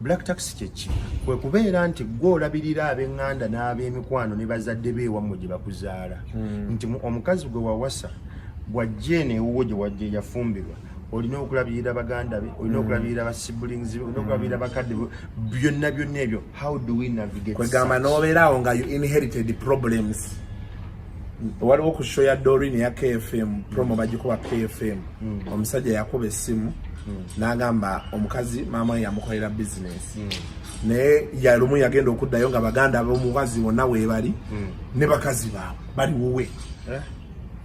Black tax chechi kwe kubeera nti gw'olabirira ab'eŋŋanda n'ab'emikwano ne bazadde beewammwe gye bakuzaala nti omukazi gwe wawasa bw'ajja ewuwo gye wajja yafumbirwa olina okulabirira baganda be olina okulabirira ba siblings be olina okulabirira bakadde byonna ebyo how do we navigate kwegamba n'obeeraawo nga you inherited problems waliwo ku show ya Doreen ya KFM promo bagikuba KFM omusajja yakuba essimu n'agamba omukazi maama we yamukolera business naye yalumu yagenda okuddayo nga baganda b'omukazi bonna weebali ne bakazi baabwe bali wuwe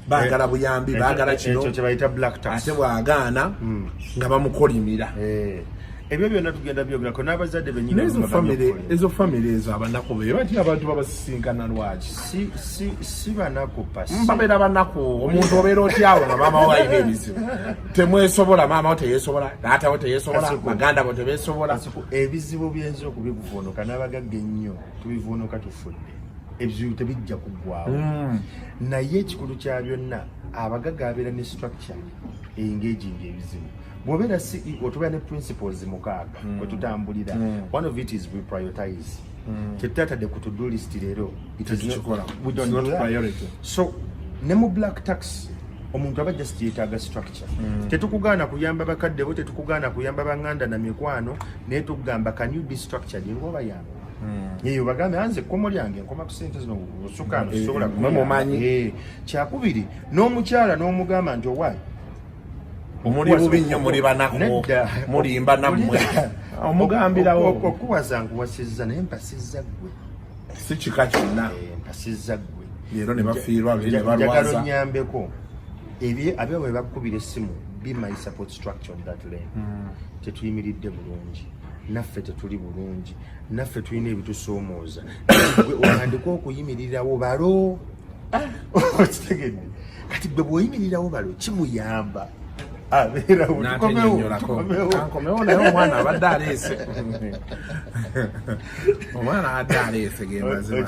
baagala buyambi baagala kino ekyo kye bayita black tax ate bw'agaana nga bamukolimira ebyo byonna tugenda byogerako n'abazadde bennyini ezo famire ezo abanaku be batya abantu babasisinkana lwaki si banaku pasi babeera banaku omuntu obeera otyawo nga maama wo alina ebizibu temwesobola maama wo teyeesobola taata wo teyeesobola baganda bo tebeesobola ebizibu by'enza okubivuunuka n'abagagga ennyo tubivuunuka tufudde ebizibu tebijja kuggwawo naye ekikulu kya byonna abagagga abeera ne structure engaging ebizibu bw'obeera CEO tubeera ne principles mukaaga kwe tutambulira one of it is we prioritize tetutadde ku to-do list leero we don't do that. So ne mu black tax omuntu aba just yeetaaga structure tetukugaana kuyamba bakadde bo tetukugaana kuyamba baŋŋanda na mikwano naye tugamba can you be structured ng'obayamba yeyo bagambe anze ekkomo lyange nkoma ku sente zino osukaano sobola mumanyi kyakubiri n'omukyala n'omugamba nti owaayi omuli bubi nnyo muli banako mulimba nammwe omugambirawo okuwaza nkuwasizza naye mpasizza ggwe si kika kyonna mpasizza ggwe leero ne bafiirwa ne balwaza njagala onyambeko abyo bwe bakukubira essimu be my support structure on that lane tetuyimiridde bulungi naffe tetuli bulungi naffe tulina ebitusoomooza oyandika okuyimirirawo balo okitegedde kati gwe bw'oyimirirawo balo kimuyamba kankomewo naye omwana abadde aleese omwana abadde aleese gemazima